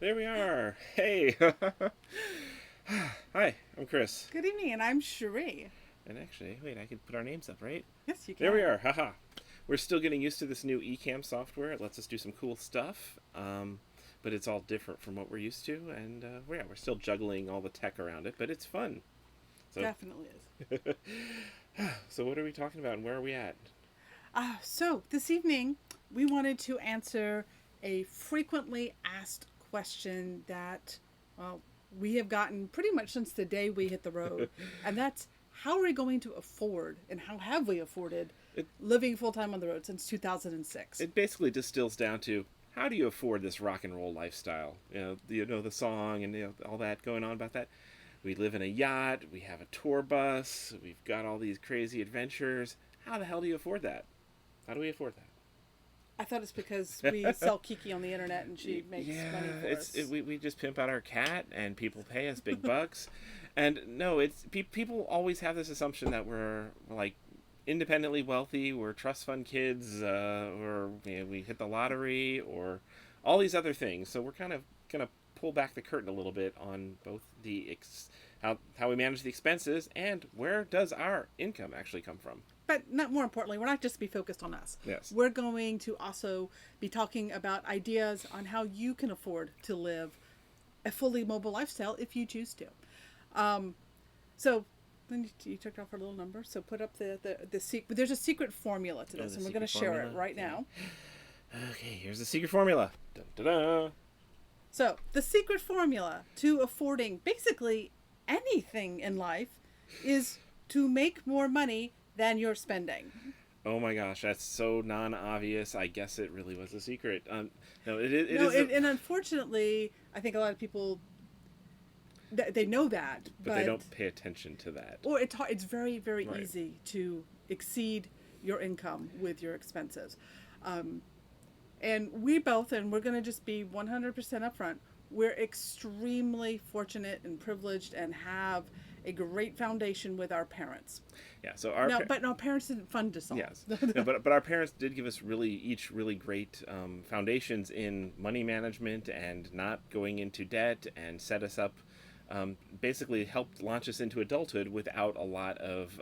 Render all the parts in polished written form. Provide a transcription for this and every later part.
There we are. Hey. Hi, I'm Chris. Good evening, and I'm Cherie. And actually, wait, I could put our names up, right? Yes, you There we can. are. Haha. We're still getting used to this new eCam software. It lets us do some cool stuff, but it's all different from what we're used to. And we're still juggling all the tech around it, but it's fun. So, Definitely is. so what are we talking about, and where are we at? So this evening, we wanted to answer a frequently asked question that, well, we have gotten pretty much since the day we hit the road, and that's how are we going to afford, and how have we afforded It living full time on the road since 2006? it basically distills down to how do you afford this rock and roll lifestyle? You know the song and all that going on about that. We live in a yacht. We have a tour bus. We've got all these crazy adventures. How the hell do you afford that? How do we afford that? I thought it's because we sell Kiki on the internet and she makes money for us. We just pimp out our cat and people pay us big bucks, and no, people always have this assumption that we're like independently wealthy, we're trust fund kids, or we hit the lottery, or all these other things. So we're kind of gonna pull back the curtain a little bit on both how we manage the expenses and where does our income actually come from. But not more importantly, we're not just be focused on us. Yes. We're going to also be talking about ideas on how you can afford to live a fully mobile lifestyle if you choose to. So then you took off our little number. So put up the secret. There's a secret formula to this, and we're going to share it right now. Okay, here's the secret formula. Dun, dun, dun. So the secret formula to affording basically anything in life is to make more money than you're spending. Oh my gosh, that's so non-obvious. I guess it really was a secret. No, it No, is. and unfortunately, I think a lot of people they know that, But they don't pay attention to that. or it's very very Right. easy to exceed your income with your expenses, and we both, and we're going to just be 100% upfront. We're extremely fortunate and privileged, and have a great foundation with our parents. Yeah. So But our parents didn't fund us all. yes, no, but our parents did give us each really great foundations in money management and not going into debt, and set us up. Basically, helped launch us into adulthood without a lot of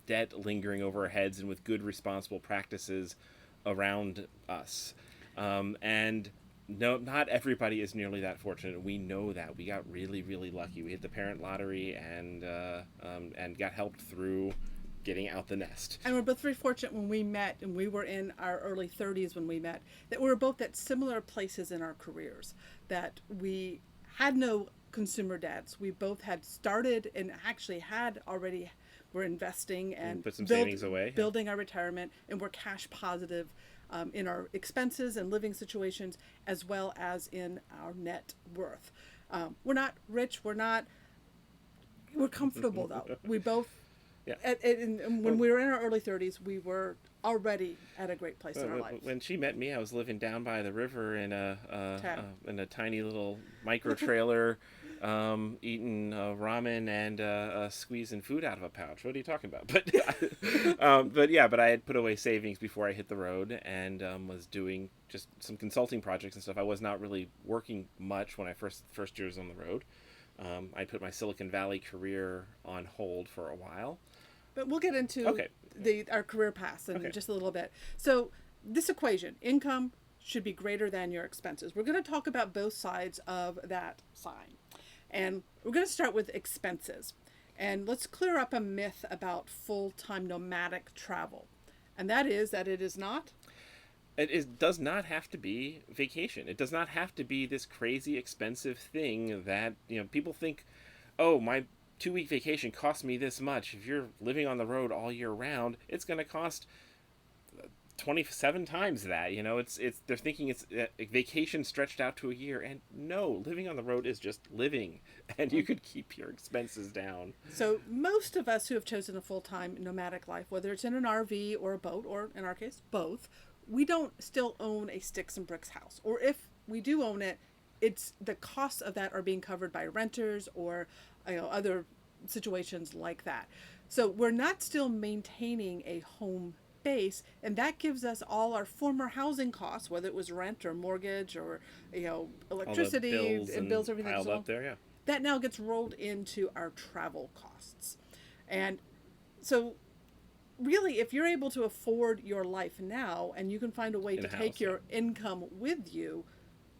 debt lingering over our heads, and with good, responsible practices around us. And no, not everybody is nearly that fortunate. We know that. We got really, really lucky. We hit the parent lottery, and got helped through getting out the nest. And we're both very fortunate when we met, and we were in our early 30s when we met, that we were both at similar places in our careers, that we had no consumer debts. We both had started and actually had already were investing and Put some savings away. Yeah. building our retirement, and we're cash positive in our expenses and living situations, as well as in our net worth. We're not rich. We're comfortable though. We both. Yeah. And when we were in our early 30s, we were already at a great place in our life. When she met me, I was living down by the river in Okay. in a tiny little micro trailer, eating ramen and squeezing food out of a pouch. What are you talking about? But I had put away savings before I hit the road, and was doing just some consulting projects and stuff. I was not really working much when I first years on the road. I put my Silicon Valley career on hold for a while. But we'll get into Okay. our career paths in Okay. just a little bit. So this equation, income should be greater than your expenses. We're going to talk about both sides of that sign. And we're going to start with expenses. And let's clear up a myth about full-time nomadic travel. And that is that it is not. Does not have to be vacation. It does not have to be this crazy expensive thing that people think, oh, my 2-week vacation cost me this much. If you're living on the road all year round, it's going to cost 27 times that. It's they're thinking it's a vacation stretched out to a year, and no, living on the road is just living, and you could keep your expenses down. So most of us who have chosen a full-time nomadic life, whether it's in an RV or a boat, or in our case, both, we don't still own a sticks and bricks house. Or if we do own it, it's the costs of that are being covered by renters or other situations like that. So we're not still maintaining a home base, and that gives us all our former housing costs, whether it was rent or mortgage or electricity All the bills and bills, everything piled up there, yeah. that now gets rolled into our travel costs. And so really, if you're able to afford your life now and you can find a way to take your income with you,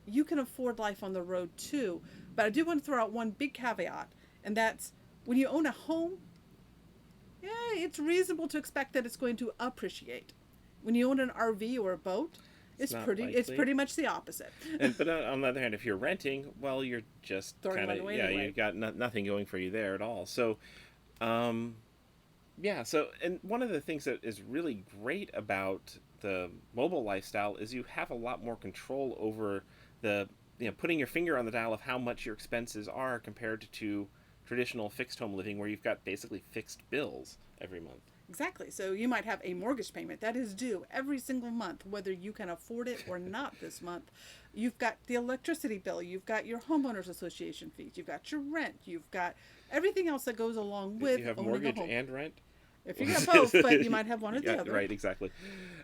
you can afford life on the road too. But I do want to throw out one big caveat, and that's when you own a home, yeah, it's reasonable to expect that it's going to appreciate. When you own an RV or a boat, it's pretty much the opposite. But on the other hand, if you're renting, well, you're just throwing money away anyway. You've got nothing going for you there at all. So, yeah. So, and one of the things that is really great about the mobile lifestyle is you have a lot more control over putting your finger on the dial of how much your expenses are compared to traditional fixed home living, where you've got basically fixed bills every month. Exactly. So you might have a mortgage payment that is due every single month, whether you can afford it or not this month. You've got the electricity bill. You've got your homeowners association fees. You've got your rent. You've got everything else that goes along with you have owning mortgage a home. And rent. If you got both, but you might have one or the other. Right, exactly.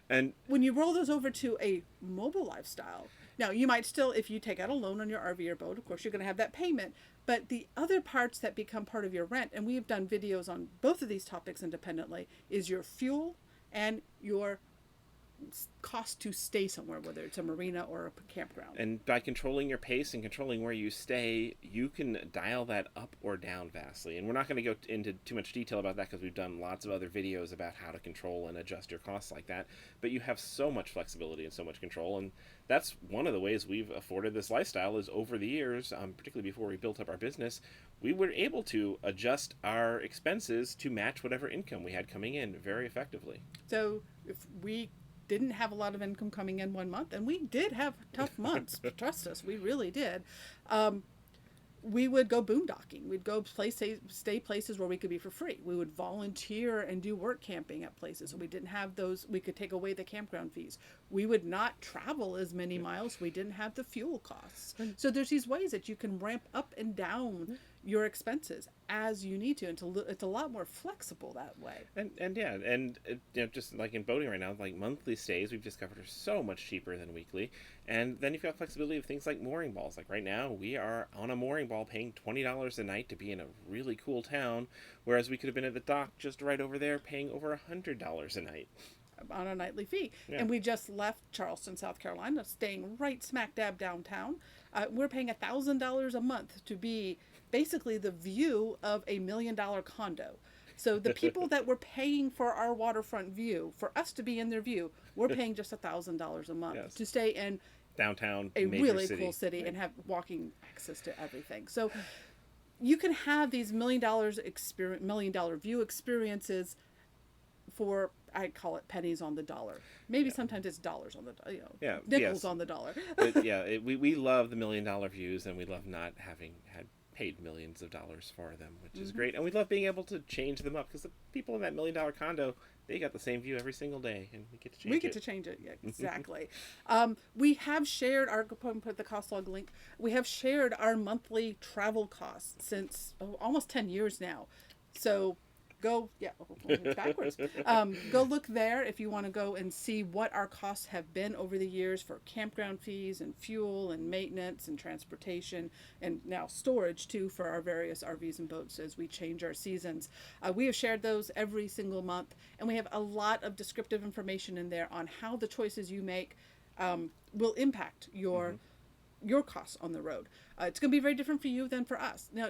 And when you roll those over to a mobile lifestyle, now you might still, if you take out a loan on your RV or boat, of course you're going to have that payment. But the other parts that become part of your rent, and we have done videos on both of these topics independently, is your fuel and your cost to stay somewhere, whether it's a marina or a campground. And by controlling your pace and controlling where you stay, you can dial that up or down vastly. And we're not going to go into too much detail about that because we've done lots of other videos about how to control and adjust your costs like that. But you have so much flexibility and so much control. And that's one of the ways we've afforded this lifestyle is over the years, particularly before we built up our business, we were able to adjust our expenses to match whatever income we had coming in very effectively. So if we didn't have a lot of income coming in one month, and we did have tough months, trust us, we really did, we would go boondocking. We'd go stay places where we could be for free. We would volunteer and do work camping at places. So we didn't have those, we could take away the campground fees. We would not travel as many miles. We didn't have the fuel costs. So there's these ways that you can ramp up and down your expenses as you need to, and it's a lot more flexible that way. And just like in boating right now, like monthly stays we've discovered are so much cheaper than weekly. And then you've got flexibility of things like mooring balls. Like right now we are on a mooring ball paying $20 a night to be in a really cool town, whereas we could have been at the dock just right over there paying over $100 a night on a nightly fee. Yeah. And we just left Charleston, South Carolina, staying right smack dab downtown. We're paying $1,000 a month to be basically the view of $1 million condo. So the people that were paying for our waterfront view, for us to be in their view, we're paying just $1,000 a month to stay in downtown, a really city. Cool city, right, and have walking access to everything. So you can have these $1 million view experiences for, I call it pennies on the dollar. Maybe sometimes it's dollars on the nickels on the dollar. We love the $1 million views, and we love not having had paid millions of dollars for them, which is great. And we love being able to change them up because the people in that $1 million condo, they got the same view every single day, and we get to change it. We get to change it, yeah, exactly. We have shared our, put the cost log link, we have shared our monthly travel costs since almost 10 years now. So go backwards. Go look there if you want to go and see what our costs have been over the years for campground fees and fuel and maintenance and transportation, and now storage too for our various RVs and boats as we change our seasons. We have shared those every single month, and we have a lot of descriptive information in there on how the choices you make will impact your costs on the road. It's going to be very different for you than for us. Now,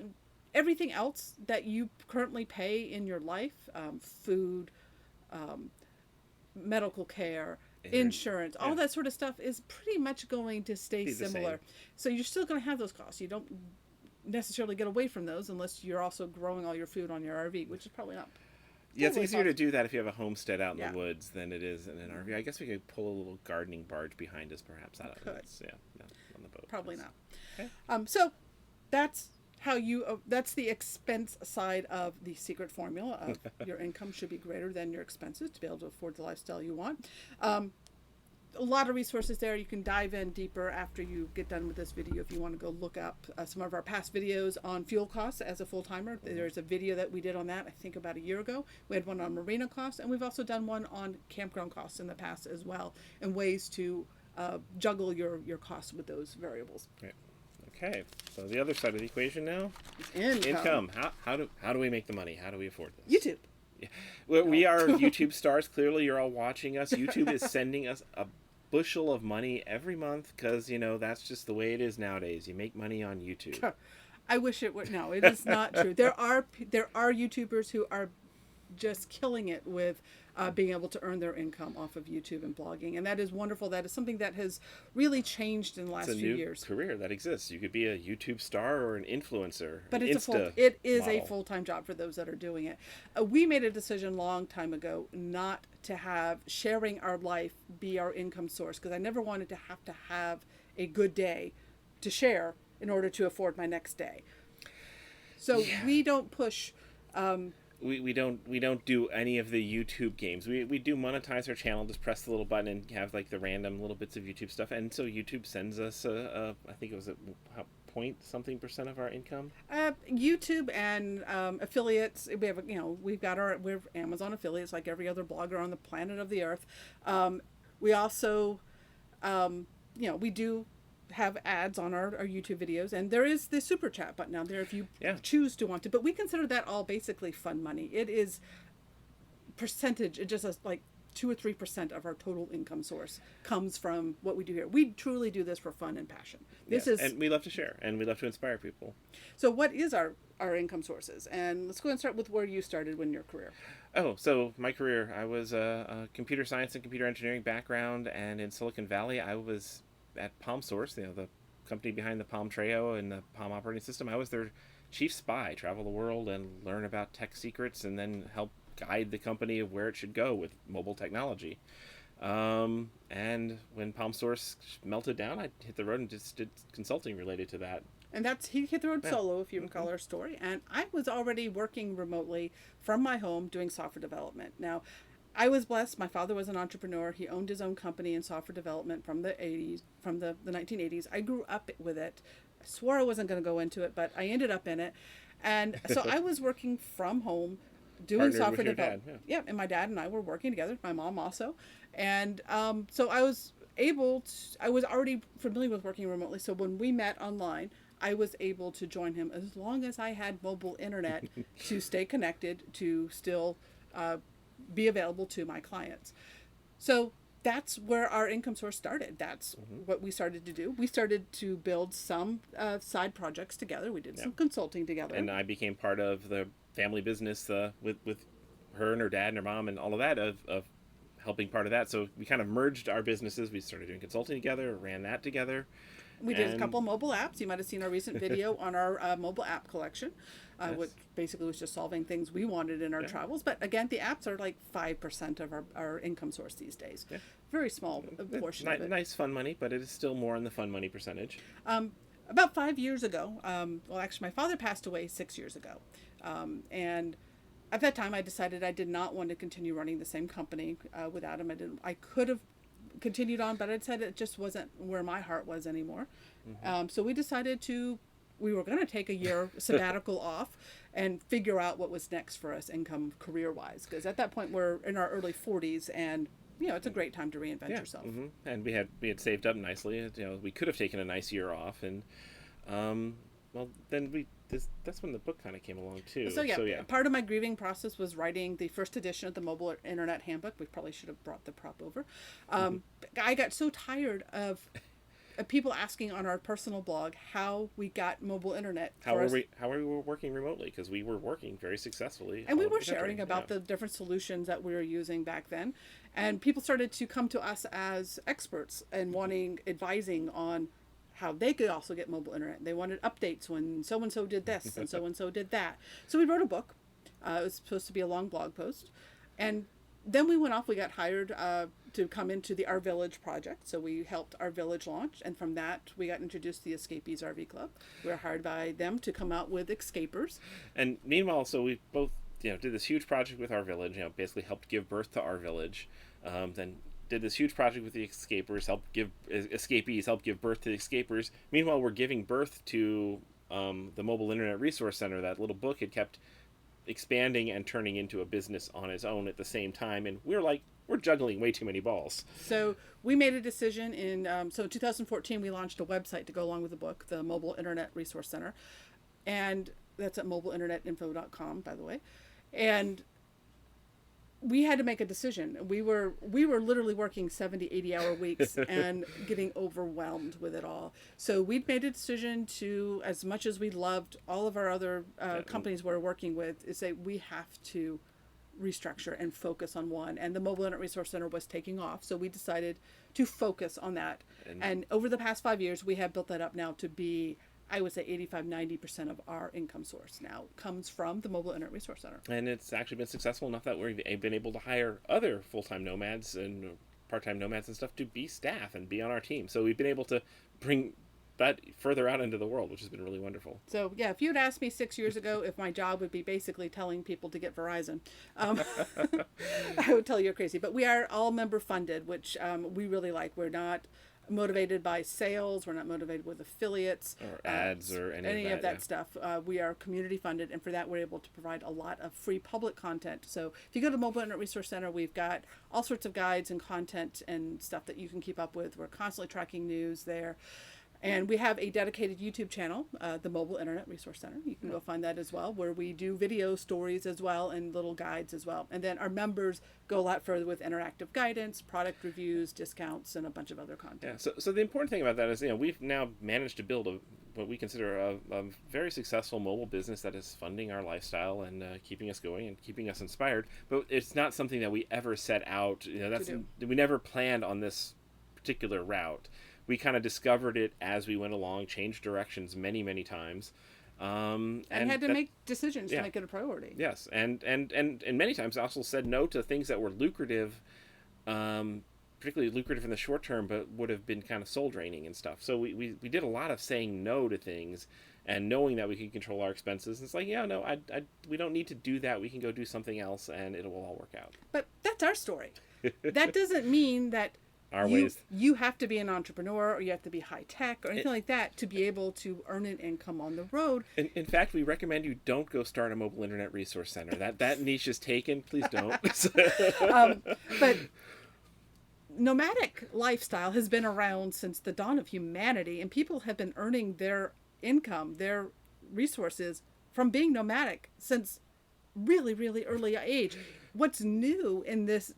everything else that you currently pay in your life, food, medical care, insurance, all that sort of stuff is pretty much going to stay similar. So you're still going to have those costs. You don't necessarily get away from those unless you're also growing all your food on your RV, which is probably not. Yeah, it's easier to do that if you have a homestead out in the woods than it is in an RV. I guess we could pull a little gardening barge behind us, perhaps. On the boat. Probably not. Okay. So that's how you that's the expense side of the secret formula of your income should be greater than your expenses to be able to afford the lifestyle you want. a lot of resources there. You can dive in deeper after you get done with this video if you want to go look up some of our past videos on fuel costs as a full-timer. There's a video that we did on that, I think about a year ago. We had one on marina costs, and we've also done one on campground costs in the past as well, and ways to juggle your costs with those variables. Right. Okay, so the other side of the equation now, Income. How do we make the money? How do we afford this? YouTube. Yeah. Well, we are YouTube stars. Clearly, you're all watching us. YouTube is sending us a bushel of money every month because, you know, that's just the way it is nowadays. You make money on YouTube. I wish it were. No, it is not true. There are YouTubers who are just killing it with being able to earn their income off of YouTube and blogging, and that is wonderful. That is something that has really changed in the last few years. It's a new career that exists. You could be a YouTube star or an influencer. But it is a full-time job for those that are doing it. We made a decision a long time ago not to have sharing our life be our income source, because I never wanted to have a good day to share in order to afford my next day. So we don't push. We don't do any of the YouTube games. We do monetize our channel, just press the little button and have like the random little bits of YouTube stuff. And so YouTube sends us I think it was a point something % of our income. YouTube and affiliates. We have we're Amazon affiliates like every other blogger on the planet of the earth. We also we do have ads on our YouTube videos, and there is the super chat button out there if you choose to want to, but we consider that all basically fun money. It is percentage, it just is like 2 or 3% of our total income source comes from what we do here. We truly do this for fun and passion. And we love to share, and we love to inspire people. So what is our income sources? And let's go and start with where you started in your career. Oh, so my career, I was a computer science and computer engineering background, and in Silicon Valley I was at Palm Source, the company behind the Palm Treo and the Palm operating system. I was their chief spy, travel the world and learn about tech secrets, and then help guide the company of where it should go with mobile technology. And when Palm Source melted down, I hit the road and just did consulting related to that. And he hit the road solo, if you recall our story. And I was already working remotely from my home doing software development. Now, I was blessed. My father was an entrepreneur. He owned his own company in software development from the 1980s. I grew up with it. I swore I wasn't going to go into it, but I ended up in it. And so I was working from home doing software development. Yeah, and my dad and I were working together. My mom also. And so I was already familiar with working remotely. So when we met online, I was able to join him as long as I had mobile internet to stay connected, to still be available to my clients. So that's where our income source started. That's what we started to do. We started to build some side projects together. We did some consulting together. And I became part of the family business with her and her dad and her mom and all of that of helping part of that. So we kind of merged our businesses. We started doing consulting together, ran that together. We did a couple of mobile apps. You might have seen our recent video on our mobile app collection, which basically was just solving things we wanted in our travels. But again, the apps are like 5% of our income source these days. Yeah. Very small portion of it. Nice fun money, but it is still more in the fun money percentage. About 5 years ago, well, actually, my father passed away 6 years ago. And at that time, I decided I did not want to continue running the same company without him. I could have continued on, but I said it just wasn't where my heart was anymore. So we decided we were going to take a year sabbatical off and figure out what was next for us income career-wise, because at that point we're in our early 40s, and it's a great time to reinvent yourself. And we had saved up nicely. We could have taken a nice year off, and then that's when the book kind of came along too. So part of my grieving process was writing the first edition of the Mobile Internet Handbook. We probably should have brought the prop over. I got so tired of people asking on our personal blog how we got mobile internet. How we were working remotely, because we were working very successfully. And we were sharing about the different solutions that we were using back then. And people started to come to us as experts and advising on how they could also get mobile internet. They wanted updates when so-and-so did this and so-and-so did that. So we wrote a book. It was supposed to be a long blog post. And then we went off. We got hired to come into the Our Village project. So we helped Our Village launch. And from that, we got introduced to the Escapees RV Club. We were hired by them to come out with escapers. And meanwhile, so we both did this huge project with Our Village, basically helped give birth to Our Village. Then did this huge project with the escapees, help give birth to the escapers. Meanwhile, we're giving birth to the Mobile Internet Resource Center. That little book had kept expanding and turning into a business on its own at the same time, and we're juggling way too many balls. So we made a decision in 2014 we launched a website to go along with the book, the Mobile Internet Resource Center, and that's at mobileinternetinfo.com, by the way. And we had to make a decision. We were literally working 70-80 hour weeks and getting overwhelmed with it all. So we'd made a decision to, as much as we loved all of our other companies we're working with, is say we have to restructure and focus on one. And the Mobile Internet Resource Center was taking off, so we decided to focus on that. And over the past 5 years, we have built that up now to be, I would say 85-90% of our income source now comes from the Mobile Internet Resource Center. And it's actually been successful enough that we've been able to hire other full-time nomads and part-time nomads and stuff to be staff and be on our team. So we've been able to bring that further out into the world, which has been really wonderful. So yeah, if you'd asked me 6 years ago if my job would be basically telling people to get Verizon, I would tell you you're crazy. But we are all member funded, which we really like. We're not motivated by sales. We're not motivated with affiliates or ads or any of that stuff. We are community funded, and for that we're able to provide a lot of free public content. So if you go to Mobile Internet Resource Center, we've got all sorts of guides and content and stuff that you can keep up with. We're constantly tracking news there. And we have a dedicated YouTube channel, the Mobile Internet Resource Center. You can go find that as well, where we do video stories as well and little guides as well. And then our members go a lot further with interactive guidance, product reviews, discounts, and a bunch of other content. Yeah. So the important thing about that is, we've now managed to build what we consider a very successful mobile business that is funding our lifestyle and keeping us going and keeping us inspired. But it's not something that we ever set out. We never planned on this particular route. We kind of discovered it as we went along, changed directions many, many times. And had to make decisions to make it a priority. Yes, and many times also said no to things that were lucrative, particularly lucrative in the short term, but would have been kind of soul draining and stuff. So we did a lot of saying no to things and knowing that we could control our expenses. It's like, we don't need to do that. We can go do something else and it will all work out. But that's our story. That doesn't mean that you have to be an entrepreneur or you have to be high tech or anything like that to be able to earn an income on the road. In fact, we recommend you don't go start a Mobile Internet Resource Center. That niche is taken. Please don't. But nomadic lifestyle has been around since the dawn of humanity, and people have been earning their income, their resources from being nomadic since really, really early age. What's new in this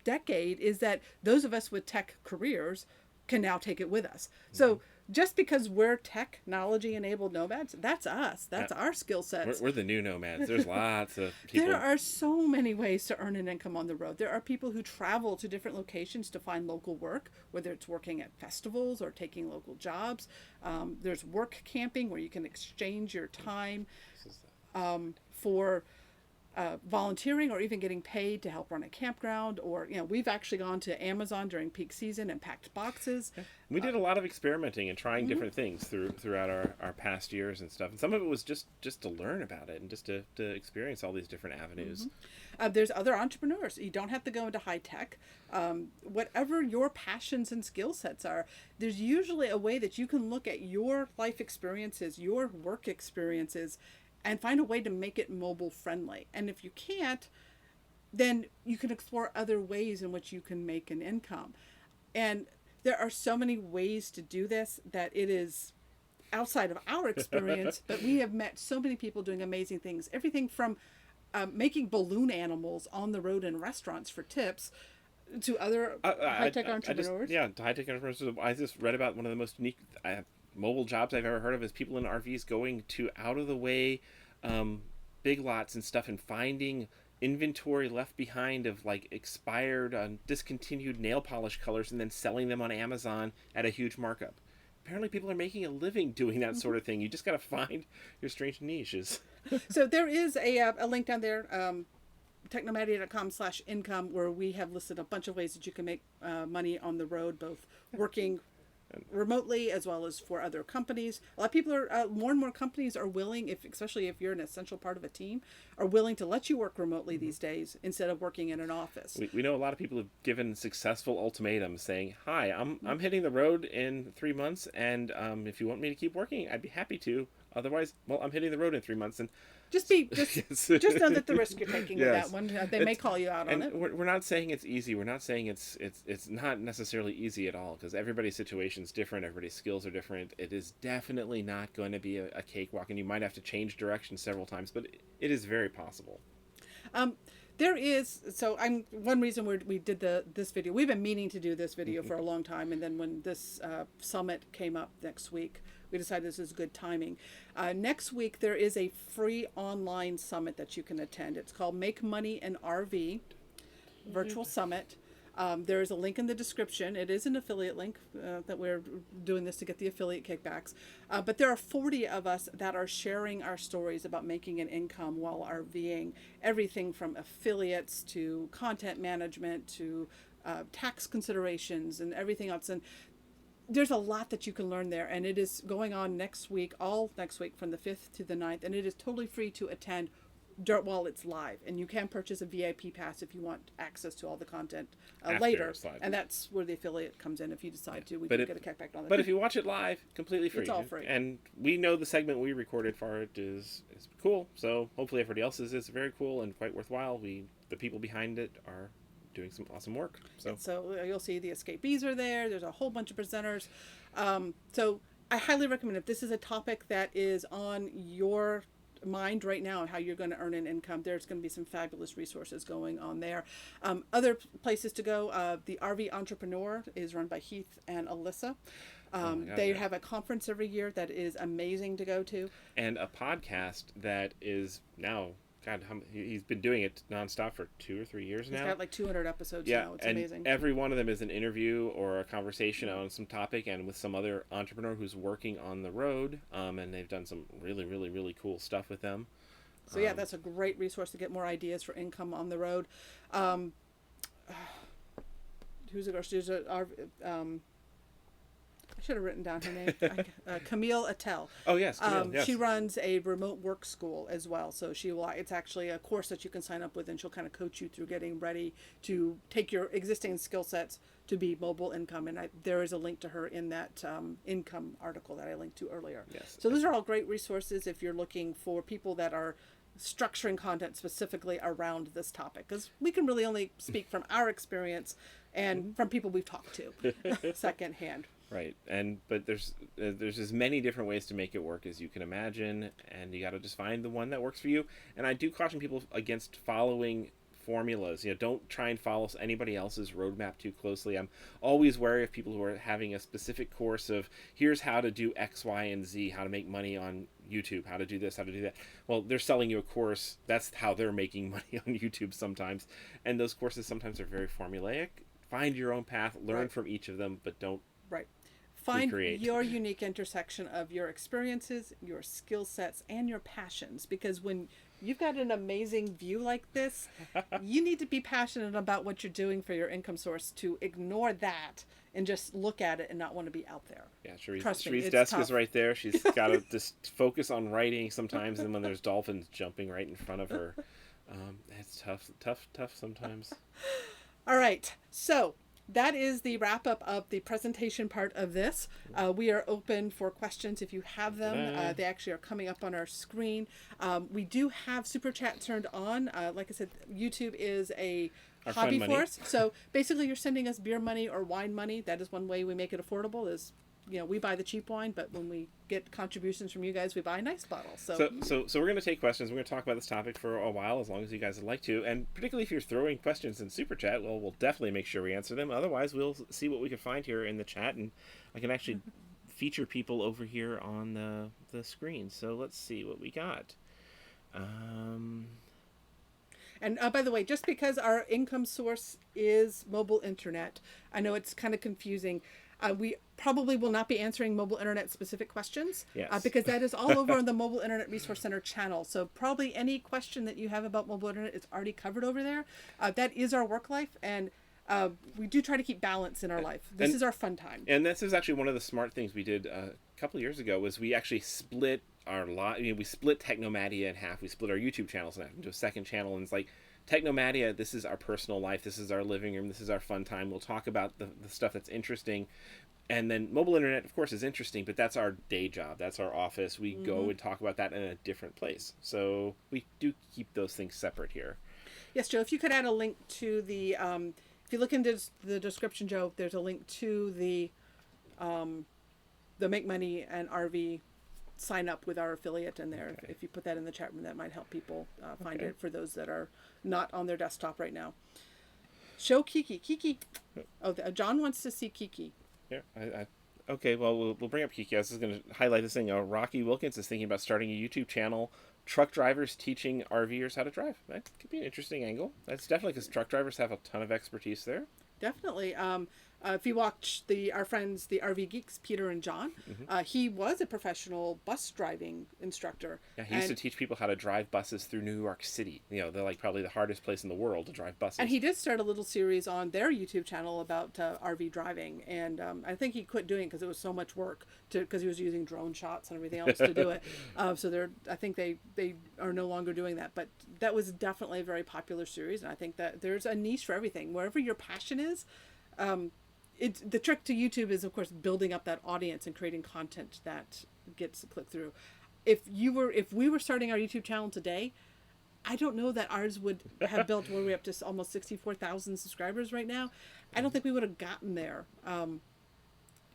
decade is that those of us with tech careers can now take it with us. So just because we're technology enabled nomads, that's us. That's our skill sets. We're the new nomads. There's lots of people. There are so many ways to earn an income on the road. There are people who travel to different locations to find local work, whether it's working at festivals or taking local jobs. There's work camping where you can exchange your time for volunteering or even getting paid to help run a campground. Or we've actually gone to Amazon during peak season and packed boxes. We did a lot of experimenting and trying different things throughout our past years and stuff, and some of it was just to learn about it and just to experience all these different avenues. There's other entrepreneurs. You don't have to go into high tech. Whatever your passions and skill sets are, there's usually a way that you can look at your life experiences, your work experiences, and find a way to make it mobile friendly. And if you can't, then you can explore other ways in which you can make an income. And there are so many ways to do this that it is outside of our experience, but we have met so many people doing amazing things. Everything from making balloon animals on the road in restaurants for tips to other high-tech entrepreneurs. High-tech entrepreneurs. I just read about one of the most unique mobile jobs I've ever heard of is people in RVs going to out-of-the-way big lots and stuff and finding inventory left behind of like expired, discontinued nail polish colors and then selling them on Amazon at a huge markup. Apparently people are making a living doing that sort of thing. You just got to find your strange niches. So there is a link down there, technomatic.com/income, where we have listed a bunch of ways that you can make money on the road, both working remotely as well as for other companies. A lot of people are more and more companies are willing, if especially if you're an essential part of a team, are willing to let you work remotely these days instead of working in an office. We know a lot of people have given successful ultimatums saying, "Hi, I'm hitting the road in 3 months, and if you want me to keep working, I'd be happy to. Otherwise, well, I'm hitting the road in 3 months." And Just know that the risk you're taking with Yes. that one. They may call you out on and it. we're not saying it's easy. We're not saying it's not necessarily easy at all, because everybody's situation's different. Everybody's skills are different. It is definitely not going to be a cakewalk, and you might have to change direction several times, but it is very possible. There is, so I'm one reason we did this video. We've been meaning to do this video for a long time, and then when this summit came up next week, we decided this is good timing. Next week there is a free online summit that you can attend. It's called Make Money in RV Virtual Summit. There is a link in the description. It is an affiliate link that we're doing this to get the affiliate kickbacks. But there are 40 of us that are sharing our stories about making an income while RVing. Everything from affiliates to content management to tax considerations and everything else. And there's a lot that you can learn there. And it is going on next week, all next week from the 5th to the 9th. And it is totally free to attend while it's live, and you can purchase a VIP pass if you want access to all the content later, and that's where the affiliate comes in. If you decide to, we do get a kickback on it. But if you watch it live, completely free. It's all free. And we know the segment we recorded for it is cool, so hopefully everybody else's is very cool and quite worthwhile. The people behind it are doing some awesome work. So you'll see the escapees are there. There's a whole bunch of presenters. So I highly recommend, if this is a topic that is on your mind right now and how you're going to earn an income, there's going to be some fabulous resources going on there. Other places to go, the RV Entrepreneur is run by Heath and Alyssa. They have a conference every year that is amazing to go to, and a podcast that is now, God, he's been doing it nonstop for 2 or 3 years now. He's got like 200 episodes now. It's and amazing. Every one of them is an interview or a conversation on some topic, and with some other entrepreneur who's working on the road. And they've done some really, really, really cool stuff with them. So yeah, that's a great resource to get more ideas for income on the road. Who's it? There's I should have written down her name. Camille Attell. Oh yes, Camille, yes. She runs a remote work school as well. So it's actually a course that you can sign up with, and she'll kind of coach you through getting ready to take your existing skill sets to be mobile income. And there is a link to her in that income article that I linked to earlier. Yes. So those are all great resources if you're looking for people that are structuring content specifically around this topic, because we can really only speak from our experience and from people we've talked to secondhand. Right, but there's as many different ways to make it work as you can imagine, and you got to just find the one that works for you. And I do caution people against following formulas. Don't try and follow anybody else's roadmap too closely. I'm always wary of people who are having a specific course of here's how to do X, Y, and Z, how to make money on YouTube, how to do this, how to do that. Well, they're selling you a course. That's how they're making money on YouTube sometimes, and those courses sometimes are very formulaic. Find your own path, learn from each of them, but don't find recreate. Your unique intersection of your experiences, your skill sets, and your passions. Because when you've got an amazing view like this, you need to be passionate about what you're doing for your income source to ignore that and just look at it and not want to be out there. Yeah, Cherie's desk is right there. She's got to just focus on writing sometimes, and when there's dolphins jumping right in front of her, it's tough sometimes. All right, so that is the wrap up of the presentation part of this. We are open for questions if you have them. They actually are coming up on our screen. We do have Super Chat turned on. Like I said, YouTube is a hobby for us. So basically you're sending us beer money or wine money. That is one way we make it affordable, is we buy the cheap wine, but when we get contributions from you guys, we buy nice bottles. So we're going to take questions. We're going to talk about this topic for a while, as long as you guys would like to. And particularly if you're throwing questions in Super Chat, well, we'll definitely make sure we answer them. Otherwise, we'll see what we can find here in the chat, and I can actually feature people over here on the screen. So let's see what we got. And by the way, just because our income source is mobile internet, I know it's kind of confusing. We probably will not be answering mobile internet specific questions, because that is all over on the Mobile Internet Resource Center channel. So probably any question that you have about mobile internet is already covered over there. That is our work life, and we do try to keep balance in our life. This is our fun time. And this is actually one of the smart things we did a couple of years ago, was we actually split our we split Technomadia in half. We split our YouTube channels in half into a second channel, and it's like, Technomadia, this is our personal life, this is our living room, this is our fun time. We'll talk about the stuff that's interesting. And then mobile internet, of course, is interesting, but that's our day job. That's our office. We go and talk about that in a different place. So we do keep those things separate here. Yes, Joe, if you could add a link to the, if you look into the description, Joe, there's a link to the Make Money and RV sign up with our affiliate in there. Okay. If you put that in the chat room, that might help people find it for those that are not on their desktop right now. Show Kiki. Kiki. Oh, John wants to see Kiki. Yeah, okay, well, we'll bring up Kiki. I was just going to highlight this thing. Rocky Wilkins is thinking about starting a YouTube channel, truck drivers teaching RVers how to drive. That could be an interesting angle. That's definitely, because truck drivers have a ton of expertise there. Definitely. If you watch our friends, the RV Geeks, Peter and John, he was a professional bus driving instructor. Yeah, he used to teach people how to drive buses through New York City. You know, they're like probably the hardest place in the world to drive buses. And he did start a little series on their YouTube channel about RV driving. And I think he quit doing it because it was so much work, because he was using drone shots and everything else to do it. So I think they are no longer doing that. But that was definitely a very popular series. And I think that there's a niche for everything. Wherever your passion is, the trick to YouTube is, of course, building up that audience and creating content that gets clicked through. If we were starting our YouTube channel today, I don't know that ours would have built where we're up to almost 64,000 subscribers right now. I don't think we would have gotten there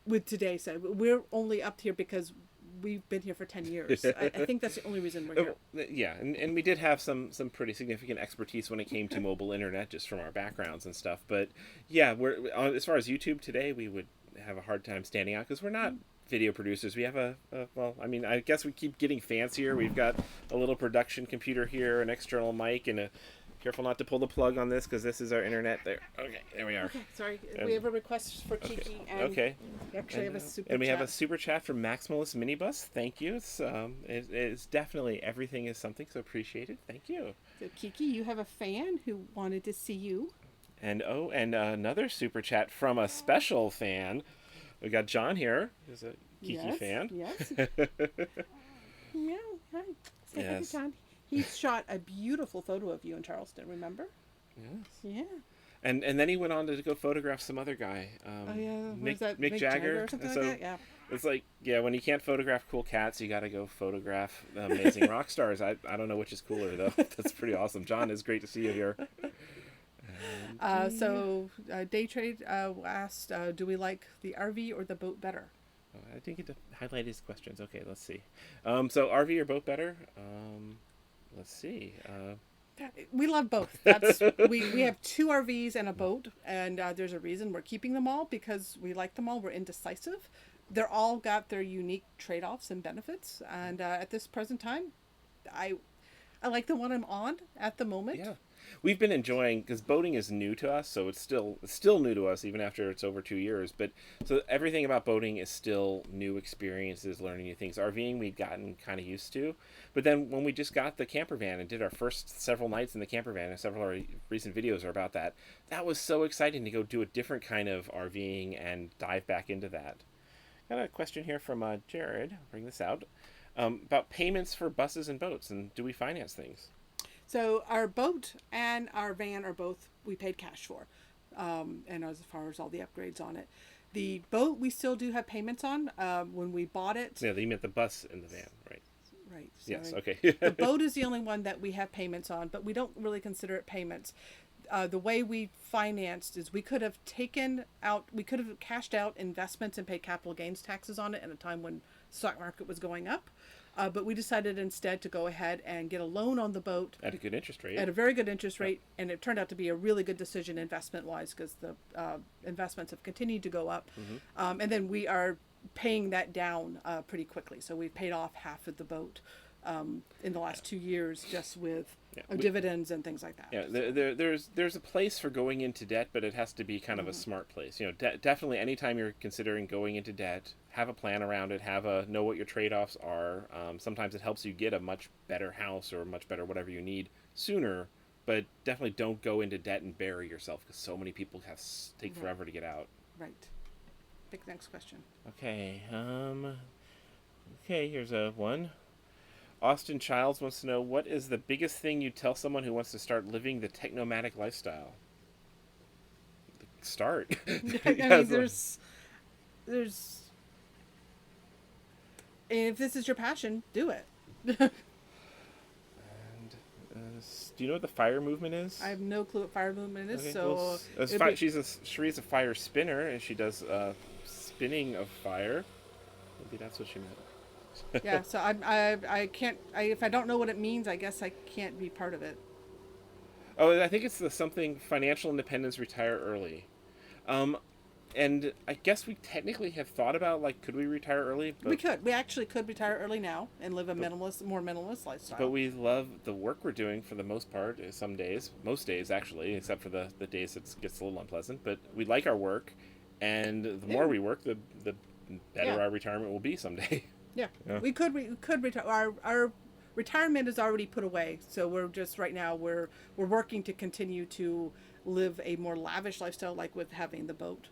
with today. So we're only up here because we've been here for 10 years. I think that's the only reason we're here. Yeah, and we did have some pretty significant expertise when it came to mobile internet, just from our backgrounds and stuff. But yeah, we're as far as YouTube today, we would have a hard time standing out because we're not video producers. We have well, I mean, I guess we keep getting fancier. We've got a little production computer here, an external mic, and careful not to pull the plug on this because this is our internet. There. Okay, there we are. Okay, sorry. We have a request for Kiki. Okay. We actually have a super chat. And we have a super chat from Maximalist Minibus. Thank you. It's definitely, everything is something, so appreciated. Thank you. So Kiki, you have a fan who wanted to see you. And another super chat from a special fan. We got John here, who's a Kiki fan. Yes. Yeah. Hi. Say hi to John. He shot a beautiful photo of you in Charleston, remember? Yes. Yeah. And then he went on to go photograph some other guy. Mick Jagger or something like that? Yeah. It's like, when you can't photograph cool cats, you got to go photograph amazing rock stars. I don't know which is cooler, though. That's pretty awesome. John, it's great to see you here. Day Trade asked, do we like the RV or the boat better? I didn't get to highlight his questions. Okay, let's see. So RV or boat better? Let's see. We love both. That's we have 2 RVs and a boat, and there's a reason we're keeping them all, because we like them all. We're indecisive. They're all got their unique trade-offs and benefits, and at this present time, I like the one I'm on at the moment. Yeah. We've been enjoying, because boating is new to us, so it's still new to us even after it's over 2 years. But so everything about boating is still new experiences, learning new things. RVing we'd gotten kind of used to, but then when we just got the camper van and did our first several nights in the camper van, and several of our recent videos are about that, that was so exciting to go do a different kind of RVing and dive back into that. Got a question here from Jared. I'll bring this out about payments for buses and boats, and do we finance things? So our boat and our van are both, we paid cash for, and as far as all the upgrades on it. The boat we still do have payments on. When we bought it. Yeah, you meant the bus and the van, right? Right. Sorry. Yes. Okay. The boat is the only one that we have payments on, but we don't really consider it payments. The way we financed is we could have cashed out investments and paid capital gains taxes on it at a time when the stock market was going up. But we decided instead to go ahead and get a loan on the boat. At a good interest rate. At a very good interest rate. And it turned out to be a really good decision investment-wise, because the investments have continued to go up. Mm-hmm. And then we are paying that down pretty quickly. So we've paid off half of the boat in the last 2 years, just with dividends and things like that. Yeah, there's a place for going into debt, but it has to be kind of a smart place. You know, definitely anytime you're considering going into debt, have a plan around it, know what your trade-offs are. Sometimes it helps you get a much better house or much better whatever you need sooner but definitely don't go into debt and bury yourself, because so many people take Right. forever to get out. Right. Pick the next question. Okay. Okay. Here's a one. Austin Childs wants to know, what is the biggest thing you tell someone who wants to start living the technomatic lifestyle? Start. I mean, Because, there's, if this is your passion, do it. do you know what the fire movement is? I have no clue what fire movement is, Okay, so well, Cherie's a fire spinner, and she does spinning of fire. Maybe that's what she meant. yeah. So I can't. If I don't know what it means, I guess I can't be part of it. Oh, I think it's the something financial independence, retire early. Um, and I guess we technically have thought about, like, could we retire early? We could. We actually could retire early now and live a more minimalist lifestyle. But we love the work we're doing for the most part. Some days, most days actually, except for the days it gets a little unpleasant. But we like our work, and the more we work, the better our retirement will be someday. Yeah. We could retire. Our retirement is already put away, so we're just right now we're working to continue to live a more lavish lifestyle, like with having the boat,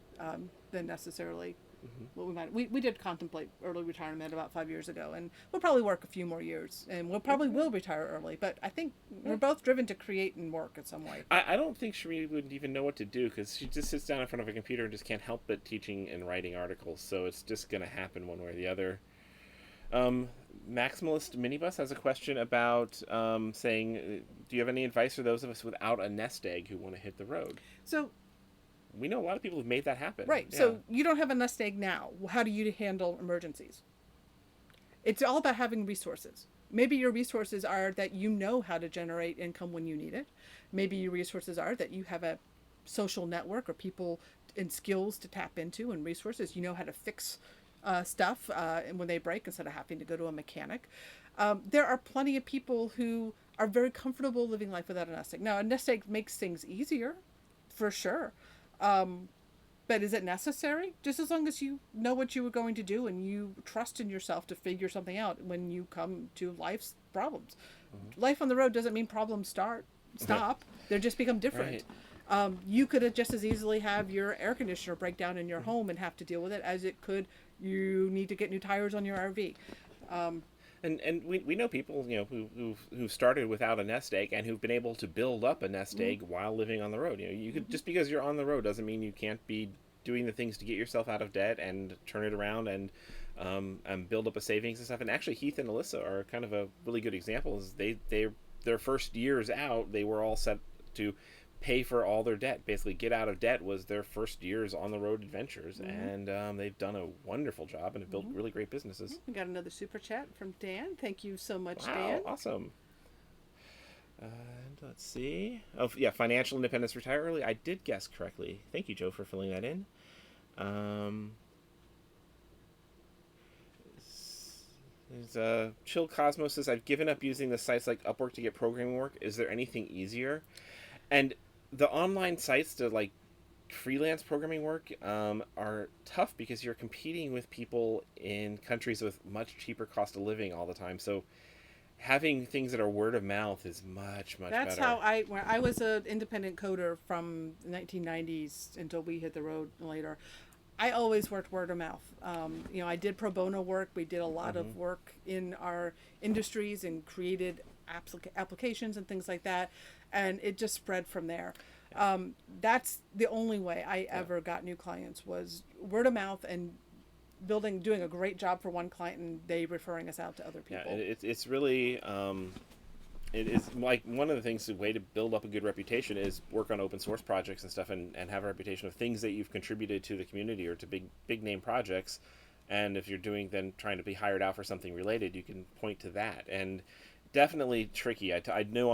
than necessarily what we did contemplate early retirement about 5 years ago, and we'll probably work a few more years, and we'll probably will retire early. But I think we're both driven to create and work in some way. I don't think Cherie would even know what to do, because she just sits down in front of a computer and just can't help but teaching and writing articles. So it's just going to happen one way or the other. Maximalist Minibus has a question about saying, do you have any advice for those of us without a nest egg who want to hit the road? So we know a lot of people who've made that happen. Right. Yeah. So you don't have a nest egg now. How do you handle emergencies? It's all about having resources. Maybe your resources are that you know how to generate income when you need it. Maybe your resources are that you have a social network or people and skills to tap into, and resources. You know how to fix stuff when they break instead of having to go to a mechanic. There are plenty of people who are very comfortable living life without a nest egg. Now, a nest egg makes things easier, for sure. But is it necessary? Just as long as you know what you were going to do and you trust in yourself to figure something out when you come to life's problems. Mm-hmm. Life on the road doesn't mean problems stop. They just become different. Right. You could just as easily have your air conditioner break down in your home and have to deal with it as it could you need to get new tires on your RV. And we know people, who started without a nest egg and who've been able to build up a nest egg while living on the road. You could, just because you're on the road doesn't mean you can't be doing the things to get yourself out of debt and turn it around and build up a savings and stuff. And actually, Heath and Alyssa are kind of a really good example. Is their first years out, they were all set to pay for all their debt. Basically, get out of debt was their first years on the road adventures, and they've done a wonderful job and have built really great businesses. We got another super chat from Dan. Thank you so much, wow, Dan. Awesome. And let's see. Oh, yeah, financial independence, retire early. I did guess correctly. Thank you, Joe, for filling that in. There's Chill Cosmos says, I've given up using the sites like Upwork to get programming work. Is there anything easier? And the online sites to like freelance programming work are tough because you're competing with people in countries with much cheaper cost of living all the time. So having things that are word of mouth is much better. That's how when I was an independent coder from the 1990s until we hit the road later. I always worked word of mouth. I did pro bono work. We did a lot of work in our industries and created applications and things like that. And it just spread from there. That's the only way I ever got new clients was word of mouth and doing a great job for one client and they referring us out to other people. Yeah, it's really, it is like one of the things, the way to build up a good reputation is work on open source projects and stuff and have a reputation of things that you've contributed to the community or to big name projects. And if you're trying to be hired out for something related, you can point to that. And definitely tricky. I do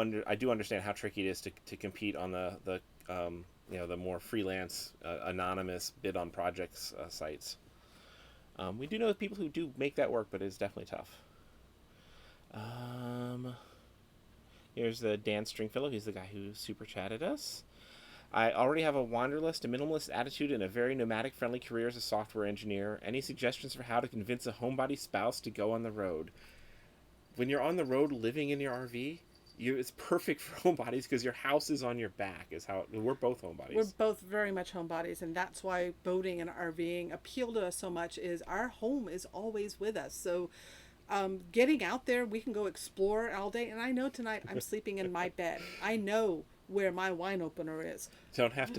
understand how tricky it is to compete on the more freelance, anonymous bid on projects sites. We do know people who do make that work, but it's definitely tough. Here's the Dan Stringfellow. He's the guy who super chatted us. I already have a wanderlust, a minimalist attitude, and a very nomadic friendly career as a software engineer. Any suggestions for how to convince a homebody spouse to go on the road? When you're on the road living in your RV, it's perfect for homebodies because your house is on your back. Is how we're both homebodies. We're both very much homebodies, and that's why boating and RVing appeal to us so much. Is our home is always with us. So getting out there, we can go explore all day. And I know tonight I'm sleeping in my bed. I know where my wine opener is. Don't have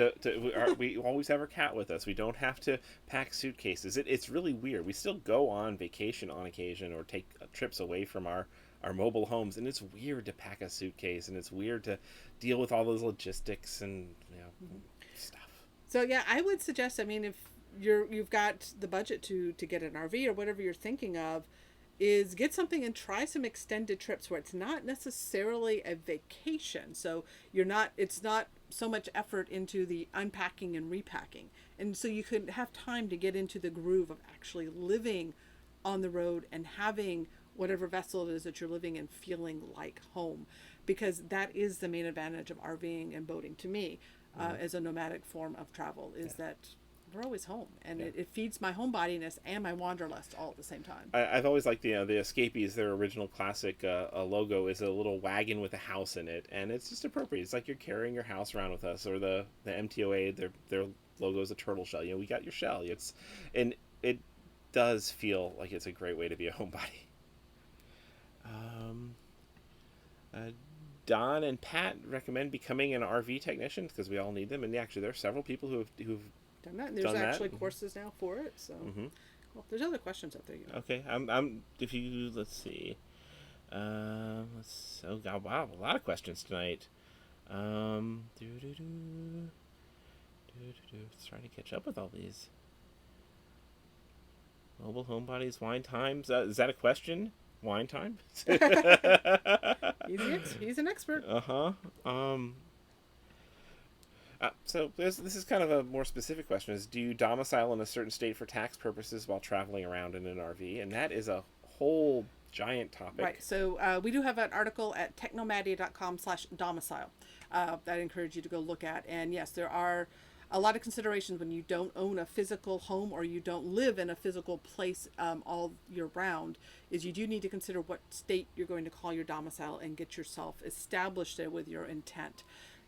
we always have our cat with us. We don't have to pack suitcases. It's really weird. We still go on vacation on occasion or take trips away from our mobile homes, and it's weird to pack a suitcase, and it's weird to deal with all those logistics and stuff. So yeah, I would suggest, I mean, if you've got the budget to get an RV or whatever you're thinking of, is get something and try some extended trips where it's not necessarily a vacation. So it's not so much effort into the unpacking and repacking. And so you could have time to get into the groove of actually living on the road and having whatever vessel it is that you're living in feeling like home, because that is the main advantage of RVing and boating to me, as a nomadic form of travel, is that we're always home, and it feeds my homebodiness and my wanderlust all at the same time. I've always liked the Escapees. Their original classic logo is a little wagon with a house in it, and it's just appropriate. It's like you're carrying your house around with us. Or the MTOA, their logo is a turtle shell. We got your shell. And it does feel like it's a great way to be a homebody. Don and Pat recommend becoming an RV technician because we all need them, and actually there are several people who've done that. And there's actually courses now for it. So, well, there's other questions out there. Okay, if you let's see, wow, a lot of questions tonight. Trying to catch up with all these. Mobile homebodies, wine times. Is that a question? Wine time? He's an expert. So this is kind of a more specific question: is do you domicile in a certain state for tax purposes while traveling around in an RV? And that is a whole giant topic. Right. So we do have an article at technomatic.com/domicile that I encourage you to go look at. And yes, there are a lot of considerations when you don't own a physical home or you don't live in a physical place all year round, is you do need to consider what state you're going to call your domicile and get yourself established there with your intent.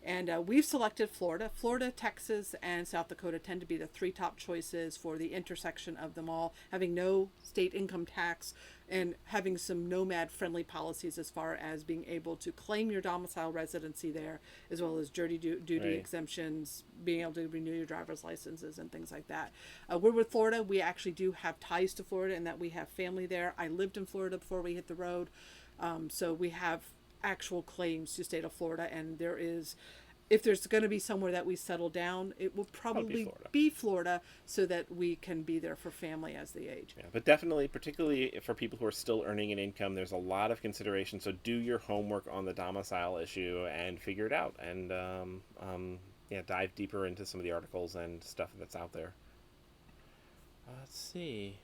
And we've selected Florida. Florida, Texas, and South Dakota tend to be the three top choices for the intersection of them all, having no state income tax and having some nomad-friendly policies as far as being able to claim your domicile residency there, as well as jury duty exemptions, being able to renew your driver's licenses and things like that. We're with Florida. We actually do have ties to Florida in that we have family there. I lived in Florida before we hit the road, so we have actual claims to state of Florida, and there is, if there's going to be somewhere that we settle down, it will probably be Florida, so that we can be there for family as they age. Yeah, but definitely, particularly for people who are still earning an income, there's a lot of consideration. So do your homework on the domicile issue and figure it out, and dive deeper into some of the articles and stuff that's out there. Let's see.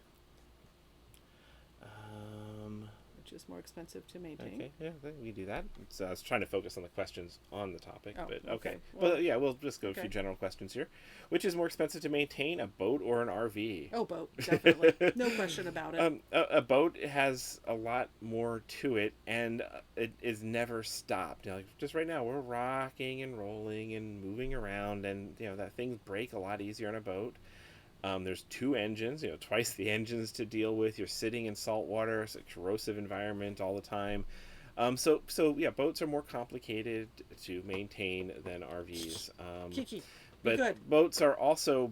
Is more expensive to maintain. Okay, yeah, we do that. I was trying to focus on the questions on the topic, but okay. Well, we'll just go a few general questions here. Which is more expensive to maintain, a boat or an RV? Oh, boat, definitely. No question about it. A boat has a lot more to it, and it is never stopped. Just right now, we're rocking and rolling and moving around, and that things break a lot easier on a boat. There's two engines, twice the engines to deal with. You're sitting in salt water. It's a corrosive environment all the time. So boats are more complicated to maintain than RVs. But boats are also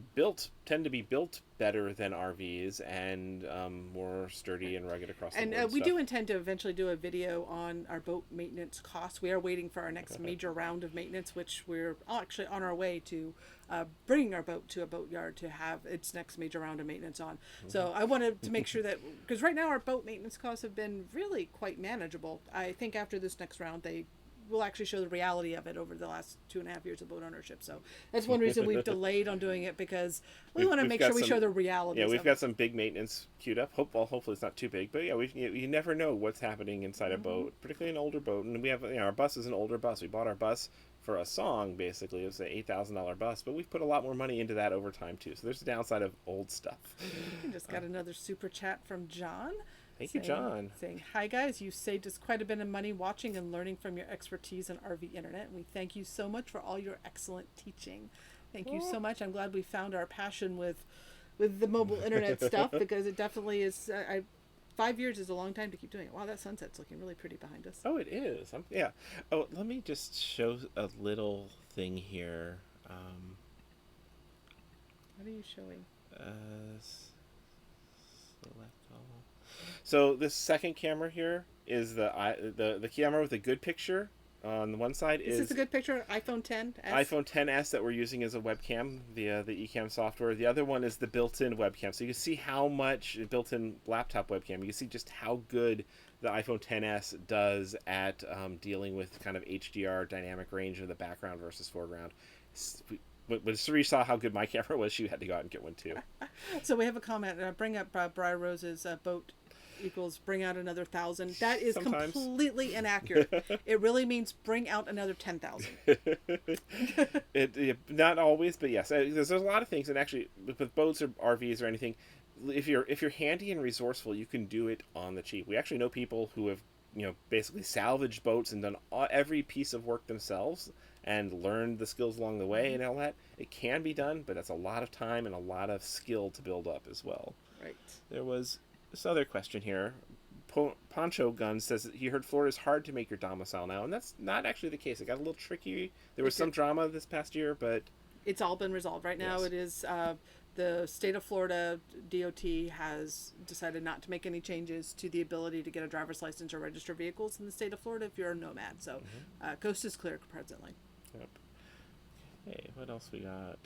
tend to be built better than RVs and more sturdy and rugged across the board. And we do intend to eventually do a video on our boat maintenance costs. We are waiting for our next major round of maintenance, which we're actually on our way to bringing our boat to a boatyard to have its next major round of maintenance on. So I wanted to make sure that, because right now our boat maintenance costs have been really quite manageable. I think after this next round, we'll actually show the reality of it over the last 2.5 years of boat ownership. So that's one reason we've delayed on doing it, because we want to make sure we show the reality. Yeah, we've got some big maintenance queued up. Hopefully it's not too big, but you never know what's happening inside a boat, particularly an older boat. And we have our bus is an older bus. We bought our bus for a song, basically. It was an $8,000 bus, but we've put a lot more money into that over time too. So there's the downside of old stuff. We just got another super chat from John. He says, Thank you, John. Saying, hi guys, you saved us quite a bit of money watching and learning from your expertise in RV internet. We thank you so much for all your excellent teaching. Thank you so much. I'm glad we found our passion with the mobile internet stuff, because it definitely is. 5 years is a long time to keep doing it. Wow, that sunset's looking really pretty behind us. Oh, it is. Yeah. Oh, let me just show a little thing here. What are you showing? Select all. So this second camera here is the camera with a good picture. On the one side This is a good picture. iPhone 10s. iPhone 10s that we're using as a webcam via the eCam software. The other one is the built-in webcam. So you can see how much built-in laptop webcam. You can see just how good the iPhone 10s does at dealing with kind of HDR dynamic range of the background versus foreground. When Cherie saw how good my camera was, she had to go out and get one too. So we have a comment. Bring up Briar Rose's boat equals bring out another 1,000. That is Sometimes. completely inaccurate. It really means bring out another 10,000. Not always, but yes. There's a lot of things, and actually, with boats or RVs or anything, if you're handy and resourceful, you can do it on the cheap. We actually know people who have basically salvaged boats and done every piece of work themselves and learned the skills along the way and all that. It can be done, but that's a lot of time and a lot of skill to build up as well. Right. There was this other question here. Poncho Gun says that he heard Florida is hard to make your domicile now, and that's not actually the case. It got a little tricky. There was some drama this past year, but it's all been resolved. Right now, yes. It is the state of Florida DOT has decided not to make any changes to the ability to get a driver's license or register vehicles in the state of Florida if you're a nomad. So, coast is clear presently. Yep. Okay, what else we got?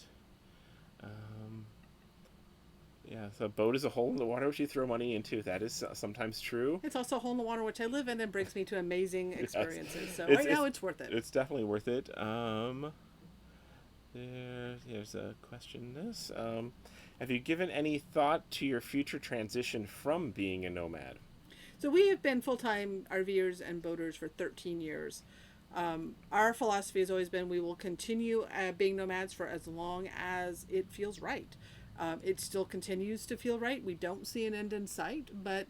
Yeah, so a boat is a hole in the water which you throw money into. That is sometimes true. It's also a hole in the water which I live in and brings me to amazing experiences. Yes. So right now it's worth it. It's definitely worth it. There's a question. Have you given any thought to your future transition from being a nomad? So we have been full-time RVers and boaters for 13 years. Our philosophy has always been we will continue being nomads for as long as it feels right. It still continues to feel right. We don't see an end in sight, but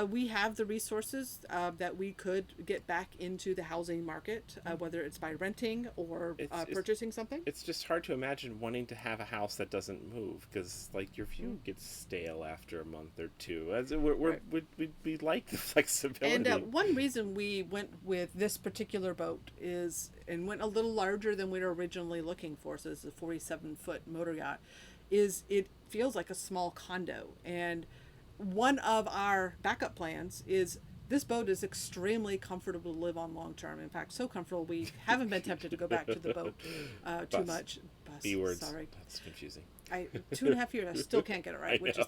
we have the resources that we could get back into the housing market, whether it's by renting or purchasing something. It's just hard to imagine wanting to have a house that doesn't move, because like your view gets stale after a month or two. We like the flexibility. And one reason we went with this particular boat and went a little larger than we were originally looking for, so it's a 47-foot motor yacht, is it feels like a small condo. And one of our backup plans is this boat is extremely comfortable to live on long term. In fact, so comfortable we haven't been tempted to go back to the boat too much. Bus. B words. Sorry. That's confusing. 2.5 years, I still can't get it right. Which is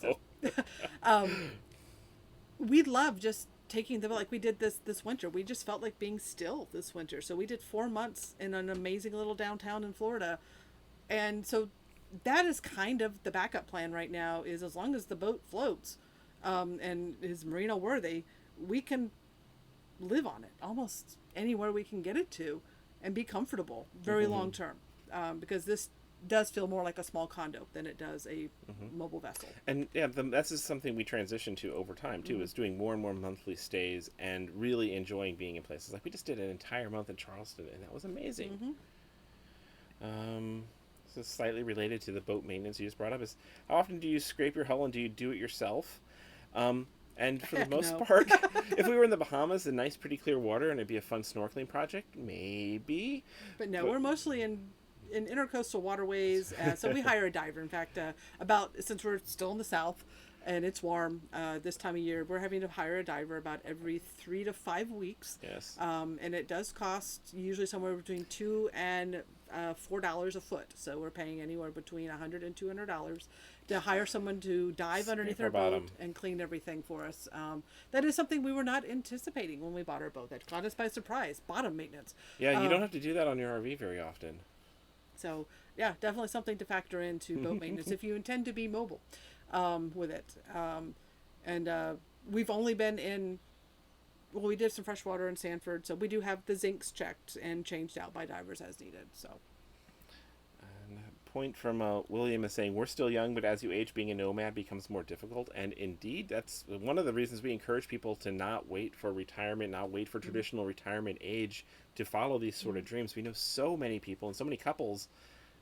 we love just taking like we did this winter. We just felt like being still this winter. So we did 4 months in an amazing little downtown in Florida. And so that is kind of the backup plan right now, is as long as the boat floats and is merino worthy, we can live on it almost anywhere we can get it to and be comfortable very long term, because this does feel more like a small condo than it does a mobile vessel. And yeah, this is something we transitioned to over time too, is doing more and more monthly stays and really enjoying being in places. Like we just did an entire month in Charleston, and that was amazing. This is slightly related to the boat maintenance you just brought up. Is how often do you scrape your hull, and do you do it yourself? And for the most part, if we were in the Bahamas in nice, pretty clear water and it'd be a fun snorkeling project, maybe. But we're mostly in intercoastal waterways, so we hire a diver. In fact, since we're still in the South and it's warm this time of year, we're having to hire a diver about every 3 to 5 weeks. Yes. And it does cost usually somewhere between $2 and $4 a foot. So we're paying anywhere between $100 and $200 to hire someone to dive underneath our boat and clean everything for us. That is something we were not anticipating when we bought our boat. That caught us by surprise. Bottom maintenance. Yeah, you don't have to do that on your RV very often. So yeah, definitely something to factor into boat maintenance if you intend to be mobile with it. We've only been we did some freshwater in Sanford, so we do have the zincs checked and changed out by divers as needed. So. And point from William is saying, we're still young, but as you age, being a nomad becomes more difficult. And indeed, that's one of the reasons we encourage people to not wait for retirement, not wait for traditional retirement age to follow these sort of dreams. We know so many people and so many couples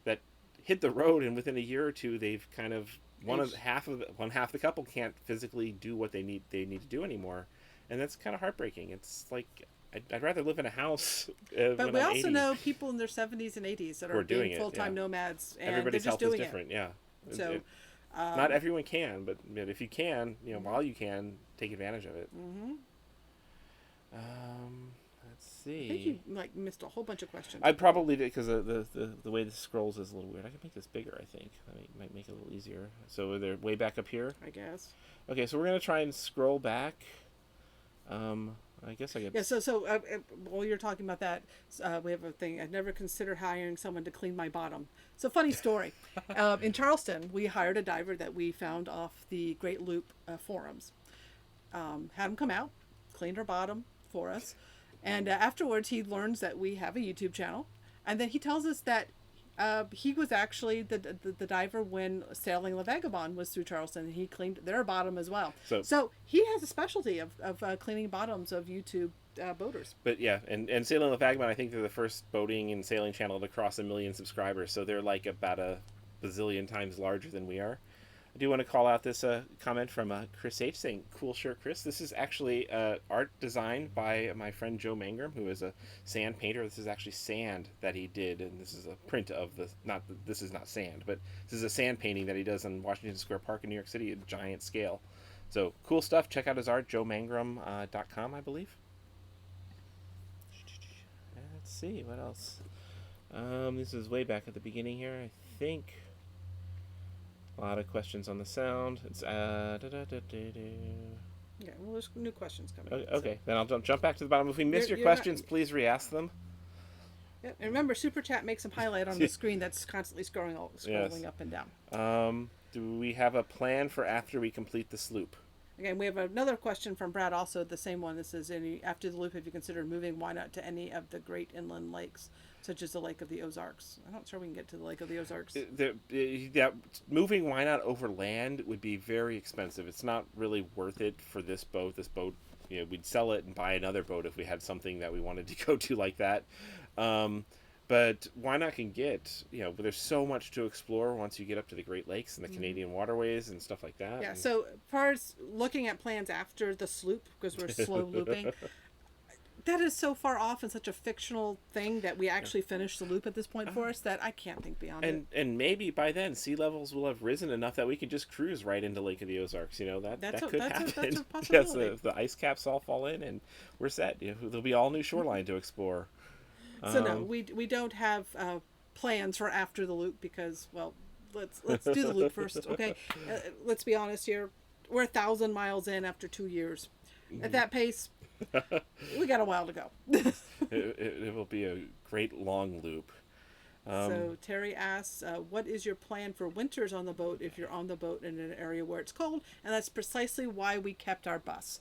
that hit the road, and within a year or two, they've kind of one half of the couple can't physically do what they need to do anymore, and that's kind of heartbreaking. It's like I'd rather live in a house. But we also know people in their 70s and 80s that are being full-time nomads, and everybody's they're just health doing is different. Yeah. So not everyone can, but if you can, while you can, take advantage of it. Let's see. I think you missed a whole bunch of questions. I probably did, because the way this scrolls is a little weird. I can make this bigger, I think. That might make it a little easier. So they're way back up here? I guess. Okay, so we're going to try and scroll back. I guess I get... Yeah, so while you're talking about that, we have a thing. I'd never consider hiring someone to clean my bottom. So funny story. In Charleston, we hired a diver that we found off the Great Loop forums. Had him come out, cleaned our bottom for us. And afterwards, he learns that we have a YouTube channel. And then he tells us that he was actually the diver when sailing La Vagabond was through Charleston, and he cleaned their bottom as well. So he has a specialty of cleaning bottoms of YouTube boaters. But yeah, and sailing La Vagabond, I think they're the first boating and sailing channel to cross 1 million subscribers. So they're like about a bazillion times larger than we are. I do want to call out this comment from Chris H. saying, "Cool shirt, Chris." This is actually art designed by my friend Joe Mangrum, who is a sand painter. This is actually sand that he did, and this is a print of this is not sand, but this is a sand painting that he does in Washington Square Park in New York City at giant scale. So cool stuff. Check out his art, joemangrum.com, I believe. Let's see, what else? This is way back at the beginning here, I think. A lot of questions on the sound. It's Yeah, well, there's new questions coming. Okay, then I'll jump back to the bottom. If we missed your questions, please re-ask them. Yeah, and remember, Super Chat makes them highlight on the screen that's constantly scrolling up and down. Do we have a plan for after we complete the sloop? Again, we have another question from Brad, also the same one. This is, after the loop, have you considered moving? Why not to any of the great inland lakes, such as the Lake of the Ozarks? I'm not sure we can get to the Lake of the Ozarks. Moving why not over land would be very expensive. It's not really worth it for this boat. This boat, we'd sell it and buy another boat if we had something that we wanted to go to like that. But why not can get, there's so much to explore once you get up to the Great Lakes and the Canadian waterways and stuff like that. Yeah, so as far as looking at plans after the sloop, because we're slow looping, that is so far off and such a fictional thing that we actually finish the loop at this point for us that I can't think beyond it. And maybe by then sea levels will have risen enough that we could just cruise right into Lake of the Ozarks. That could happen. That's a possibility. Yes, the ice caps all fall in and we're set. There'll be all new shoreline to explore. So no, we don't have plans for after the loop because, well, let's do the loop first, okay? Let's be honest here. We're 1,000 miles in after 2 years. At that pace, we got a while to go. it will be a great long loop. So Terry asks, what is your plan for winters on the boat if you're on the boat in an area where it's cold? And that's precisely why we kept our bus.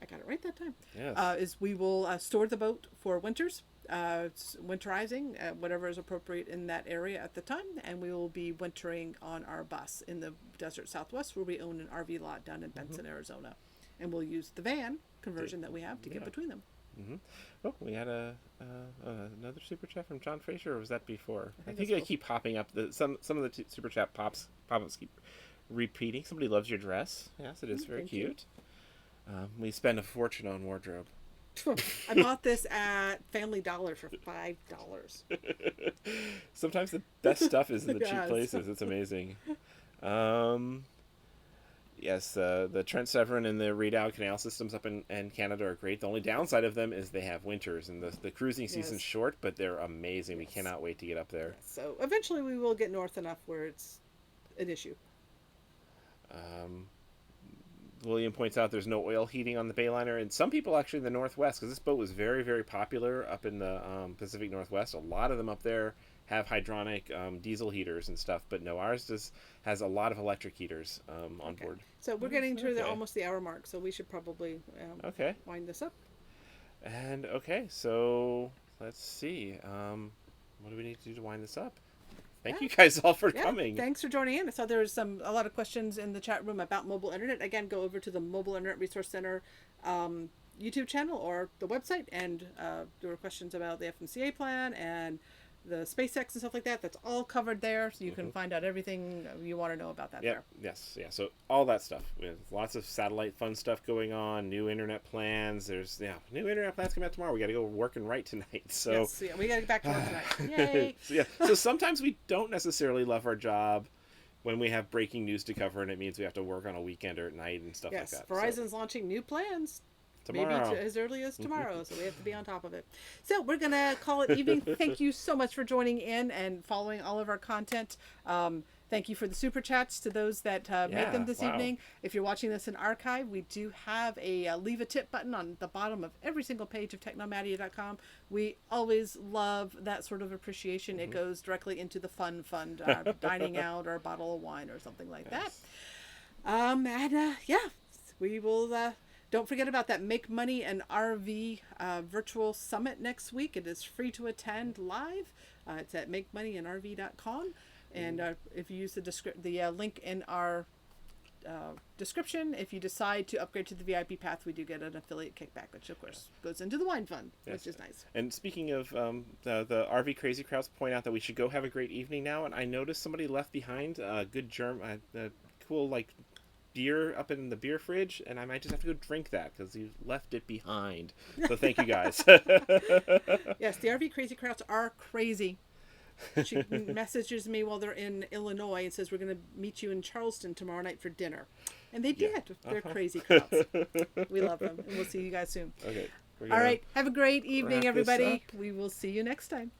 I got it right that time. Yes. Is we will store the boat for winters. Winterizing, whatever is appropriate in that area at the time, and we will be wintering on our bus in the desert Southwest, where we own an RV lot down in Benson, Arizona, and we'll use the van conversion that we have to get between them. Oh, we had another super chat from John Fraser, or was that before? I think they keep popping up. Some of the super chat pop-ups keep repeating. Somebody loves your dress. Yes, it is very cute. We spend a fortune on wardrobe. I bought this at Family Dollar for $5. Sometimes the best stuff is in the cheap places. It's amazing. Yes, the Trent Severn and the Rideau Canal systems up in Canada are great. The only downside of them is they have winters, and the cruising season's short, but they're amazing. We cannot wait to get up there. So eventually we will get north enough where it's an issue. William points out there's no oil heating on the Bayliner, and some people actually in the Northwest, because this boat was very, very popular up in the Pacific Northwest. A lot of them up there have hydronic diesel heaters and stuff, but no, ours has a lot of electric heaters on board. So we're getting to almost the hour mark, so we should probably wind this up. And so let's see. What do we need to do to wind this up? thank you guys all for coming. Thanks for joining in. I saw there was a lot of questions in the chat room about mobile internet. Again, go over to the Mobile Internet Resource Center YouTube channel or the website, and there were questions about the FMCA plan and the SpaceX and stuff like that. That's all covered there, so you can find out everything you want to know about that there. Yes. So all that stuff. We have lots of satellite fun stuff going on, new internet plans. There's new internet plans coming out tomorrow. We got to go work and write tonight. So yes, we got to get back to work tonight. Yay! So sometimes we don't necessarily love our job when we have breaking news to cover, and it means we have to work on a weekend or at night and stuff like that. Verizon's launching new plans. Tomorrow. Maybe as early as tomorrow, so we have to be on top of it. So we're going to call it evening. Thank you so much for joining in and following all of our content. Thank you for the super chats to those that made them this evening. If you're watching this in archive, we do have a leave a tip button on the bottom of every single page of technomadia.com. We always love that sort of appreciation. It goes directly into the fund, dining out or a bottle of wine or something like that. We will... Don't forget about that Make Money and RV virtual summit next week. It is free to attend live. It's at makemoneyandrv.com. And if you use the link in our description, if you decide to upgrade to the VIP path, we do get an affiliate kickback, which of course goes into the wine fund, which is nice. And speaking of the RV crazy crowds, point out that we should go have a great evening now. And I noticed somebody left behind a good cool beer up in the beer fridge, and I might just have to go drink that because you left it behind. So thank you guys. Yes, the RV crazy crowds are crazy. She messages me while they're in Illinois and says, we're going to meet you in Charleston tomorrow night for dinner. And they did. They're crazy crowds. We love them. And we'll see you guys soon. Okay. All right. Have a great evening, everybody. We will see you next time.